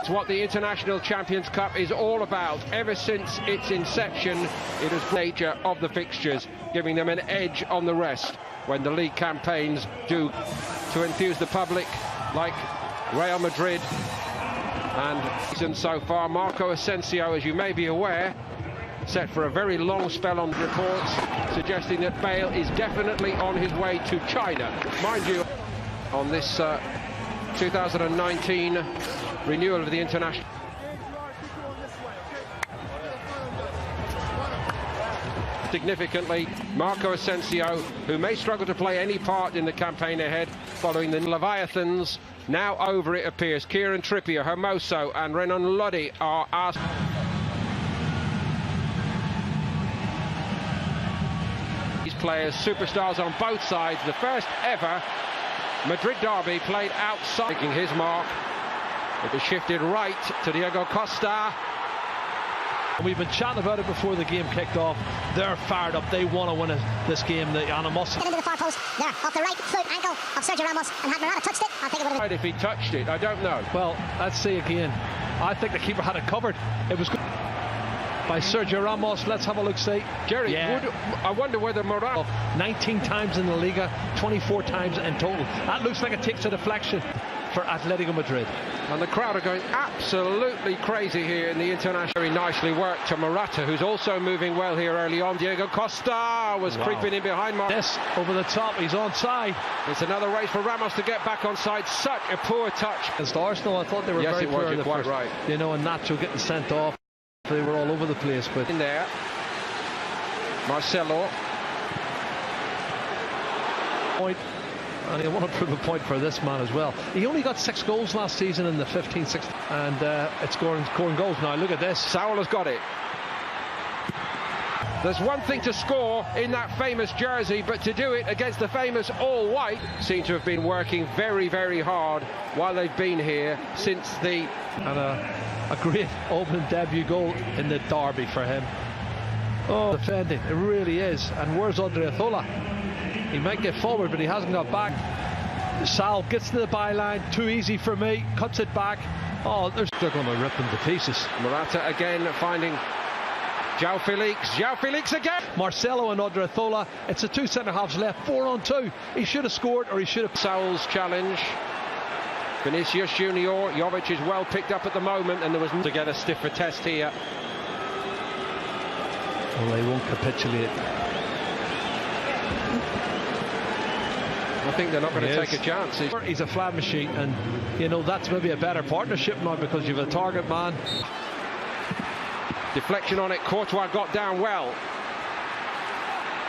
It's what the International Champions Cup is all about. Ever since its inception, it has the nature of the fixtures, giving them an edge on the rest when the league campaigns do to enthuse the public, like Real Madrid. And so far, Marco Asensio, as you may be aware, set for a very long spell on reports, suggesting that Bale is definitely on his way to China. Mind you, on this 2019 renewal of the international. Significantly, Marco Asensio, who may struggle to play any part in the campaign ahead following the Leviathans, now over it appears. Kieran Trippier, Hermoso and Renan Lodi are asked. These players, superstars on both sides, the first ever Madrid derby played outside. Taking his mark, it was shifted right to Diego Costa. We've been chatting about it before the game kicked off. They're fired up. They want to win this game. The animosity. Get into the far post there, off the right foot ankle of Sergio Ramos, and had Morata touched it, I think it would have been. If he touched it, I don't know. Well, let's see again. I think the keeper had it covered. It was good by Sergio Ramos. Let's have a look. See, Jerry, I wonder whether Morata 19 times in the Liga, 24 times in total. That looks like it takes a deflection for Atletico Madrid. And the crowd are going absolutely crazy here in the international. Very nicely worked to Morata, who's also moving well here early on. Diego Costa was creeping in behind Morata. This over the top, he's onside. It's another race for Ramos to get back onside. Such a poor touch. Against Arsenal, I thought they were very poor. You're quite right. You know, and Nacho getting sent off. They were all over the place. But in there, Marcelo. Point. And I want to prove a point for this man as well. He only got 6 goals last season in the 15-16, and it's scoring goals now. Look at this. Saul has got it. There's one thing to score in that famous jersey, but to do it against the famous all-white seem to have been working very, very hard while they've been here since the... And a great opening debut goal in the derby for him. Oh, defending, it really is. And where's Odriozola? He might get forward, but he hasn't got back. Sal gets to the byline, too easy for me, cuts it back. Oh, they're going to rip him to pieces. Morata again finding João Felix. João Felix again. Marcelo and Odriozola. It's the 2 centre-halves left, 4-on-2. He should have scored, or he should have... Saul's challenge. Vinicius Junior. Jovic is well picked up at the moment, and there was to get a stiffer test here. Well, they won't capitulate. I think they're not going to take a chance. He's a flat machine, and you know that's maybe a better partnership now because you've a target man. Deflection on it. Courtois got down well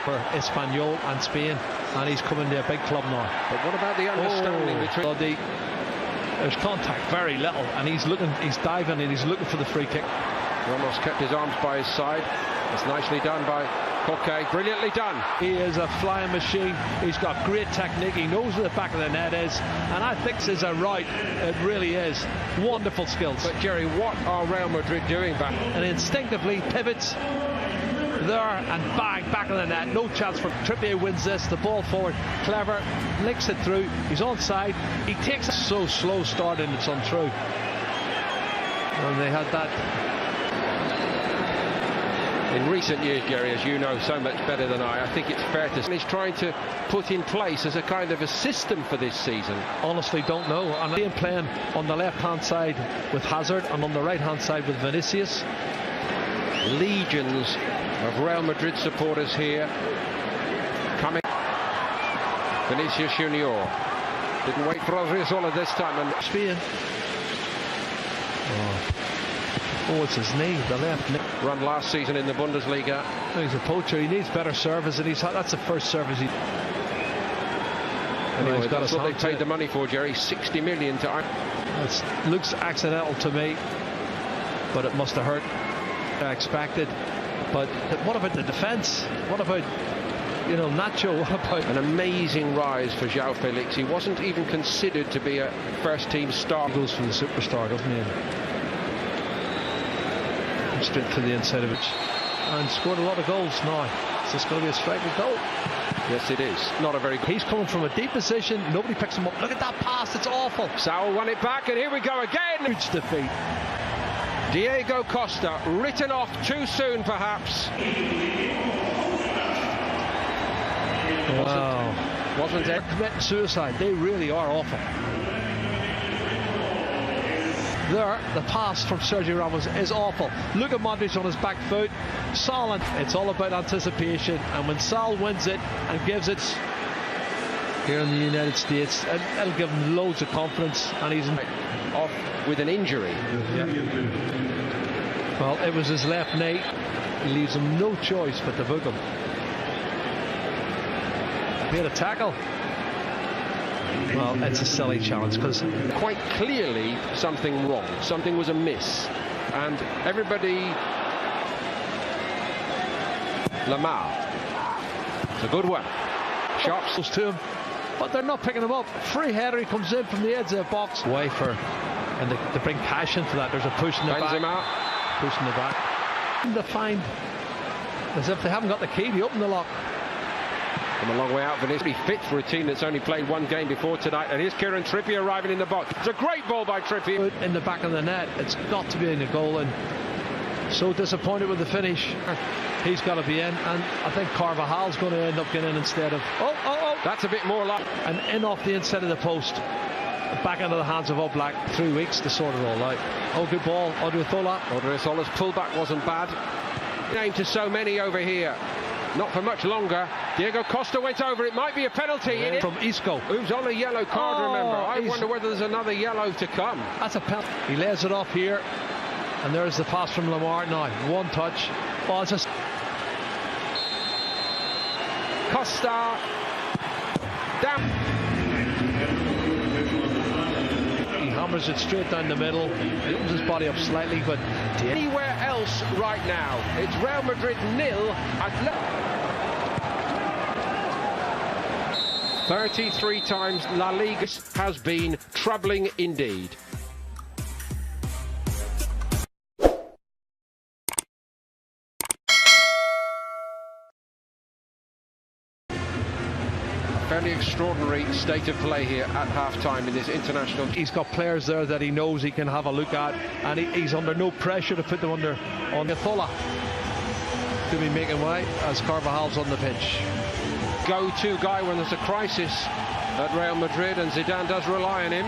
for Espanyol and Spain, and he's coming to a big club now. But what about the understanding between? There's contact, very little, and he's diving, and he's looking for the free kick. Ramos kept his arms by his side. It's nicely done by Koke, brilliantly done. He is a flying machine. He's got great technique. He knows where the back of the net is, and I think this is a right. It really is. Wonderful skills. But Jerry, what are Real Madrid doing back? And instinctively pivots there and bang, back of the net. No chance for Trippier. Wins this. The ball forward, clever, links it through. He's onside. He takes it so slow start and it's untrue. And they had that. In recent years, Jerry, as you know so much better than I think it's fair to say he's trying to put in place as a kind of a system for this season. Honestly, don't know. And I'm playing on the left-hand side with Hazard and on the right-hand side with Vinicius. Legions of Real Madrid supporters here. Coming. Vinicius Junior. Didn't wait for Odriozola this time. And Spain. Oh, it's his knee, the left knee. Run last season in the Bundesliga. Oh, he's a poacher. He needs better service, and that's the first service he. Anyway, he's got that's what they paid the money for, Jerry. 60 million to. It looks accidental to me, but it must have hurt. I expected. But what about the defence? What about, you know, Nacho? What about an amazing rise for João Felix? He wasn't even considered to be a first-team star. He goes for the superstar, doesn't he? Straight to the inside of it and scored a lot of goals now. Is this going to be a striking goal? Yes, it is. Not a very good. He's coming from a deep position. Nobody picks him up. Look at that pass. It's awful. Saul won it back, and here we go again. in. Huge defeat. Diego Costa, written off too soon, perhaps. Wasn't it? Committing suicide. They really are awful. There, the pass from Sergio Ramos is awful. Look at Madrid on his back foot. Solid. It's all about anticipation, and when Sal wins it and gives it here in the United States, it'll give him loads of confidence, and he's off with an injury. Yeah. Well, it was his left knee. It leaves him no choice but to book him. He had a tackle. Well, it's a silly challenge because quite clearly something wrong. Something was amiss, and everybody. Lamar. It's a good one. Shots to him, but they're not picking him up. Free header, he comes in from the edge of the box. Wafer, and they bring cash into that. There's a push in the back. Push in the back. They find as if they haven't got the key to open the lock. Come a long way out for this. Be fit for a team that's only played one game before tonight. And here's Kieran Trippier arriving in the box. It's a great ball by Trippier. In the back of the net. It's got to be in the goal. And so disappointed with the finish. He's got to be in. And I think Carvajal's going to end up getting in instead of... Oh! That's a bit more like... And in off the inside of the post. Back into the hands of Oblak. 3 weeks to sort it all out. Oh, good ball. Odriozola's pullback wasn't bad. Name to so many over here. Not for much longer. Diego Costa went over. It might be a penalty. From Isco. Who's on a yellow card, remember. I wonder whether there's another yellow to come. That's a penalty. He lays it off here. And there's the pass from Lamar. Now, one touch. Oh, it's just... Costa. Down. He hammers it straight down the middle. He opens his body up slightly, but... Anywhere else right now. It's Real Madrid 0. 33 times La Liga has been troubling indeed. Fairly extraordinary state of play here at half-time in this international. He's got players there that he knows he can have a look at, and he's under no pressure to put them under on Gothola to be making way as Carvajal's on the pitch. Go-to guy when there's a crisis at Real Madrid, and Zidane does rely on him.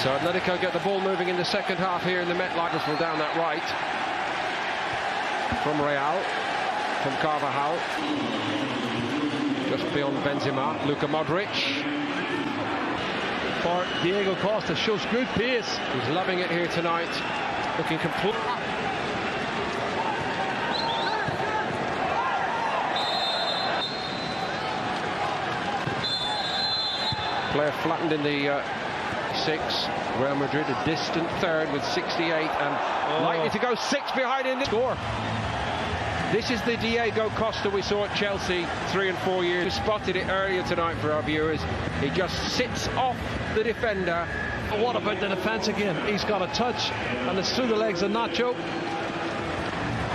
So Atletico get the ball moving in the second half here in the MetLife. Will down that right from Real. From Carvajal, just beyond Benzema, Luka Modric. For Diego Costa, shows good pace. He's loving it here tonight, looking complete. Player flattened in the 6. Real Madrid a distant third with 68 and likely to go 6 behind in the score. This is the Diego Costa we saw at Chelsea 3 and 4 years. We spotted it earlier tonight for our viewers. He just sits off the defender. But what about the defence again? He's got a touch, and it's through the legs of Nacho.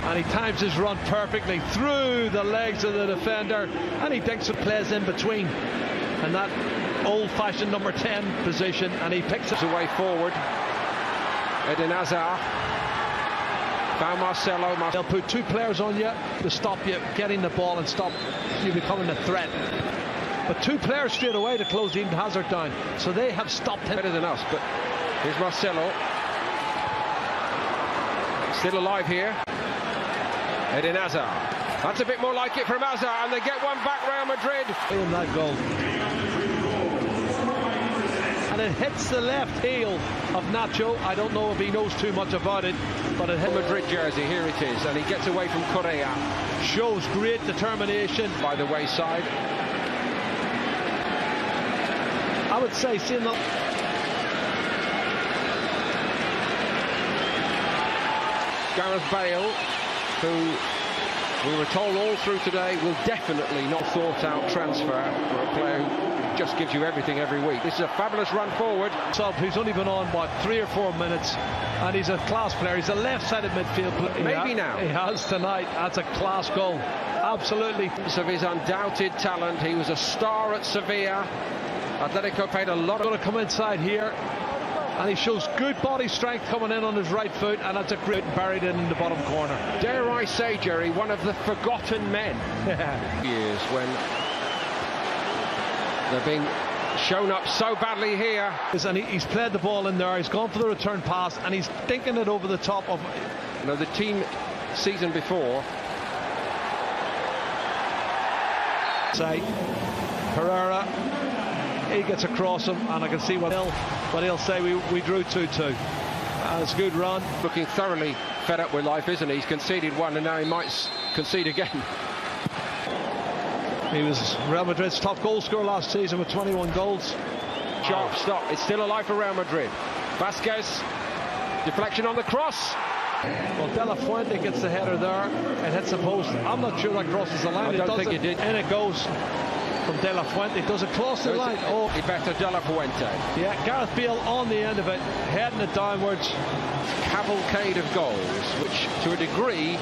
And he times his run perfectly through the legs of the defender. And he thinks it plays in between. And that old-fashioned number 10 position. And he picks it away forward. Eden Hazard. Found Marcelo. They'll put 2 players on you to stop you getting the ball and stop you becoming a threat. But 2 players straight away to close Eden Hazard down. So they have stopped him. Better than us, but here's Marcelo. Still alive here. Eden Hazard. That's a bit more like it from Hazard, and they get one back, Real Madrid. In that goal. And it hits the left heel of Nacho. I don't know if he knows too much about it, but it hit Madrid jersey. Here it is, and he gets away from Correa. Shows great determination by the wayside. I would say seeing the Gareth Bale, who we were told all through today will definitely not thought out transfer for a player who just gives you everything every week. This is a fabulous run forward. Sub, who's only been on, what, 3 or 4 minutes, and he's a class player. He's a left-sided midfield player. Maybe now. He has tonight. That's a class goal. Absolutely. Of his undoubted talent. He was a star at Sevilla. Atletico paid a lot Going to come inside here, and he shows good body strength coming in on his right foot, and that's a great buried in the bottom corner. Dare I say, Jerry, one of the forgotten men. Years when they're being shown up so badly here. And he's played the ball in there, he's gone for the return pass, and he's thinking it over the top of... You know, the team season before. Say, Herrera, he gets across him, and I can see what he'll say. We drew 2-2. It's a good run. Looking thoroughly fed up with life, isn't he? He's conceded one, and now he might concede again. He was Real Madrid's top goal scorer last season with 21 goals. Sharp stop. It's still alive for Real Madrid. Vasquez, deflection on the cross. Well, De La Fuente gets the header there and hits the post. I'm not sure that crosses the line. I don't think it did. And it goes from De La Fuente. Does it cross the line? Oh, better De La Fuente. Yeah, Gareth Bale on the end of it, heading it downwards. Cavalcade of goals, which to a degree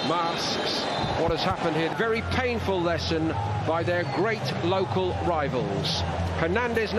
masks what has happened here. Very painful lesson by their great local rivals. Hernandez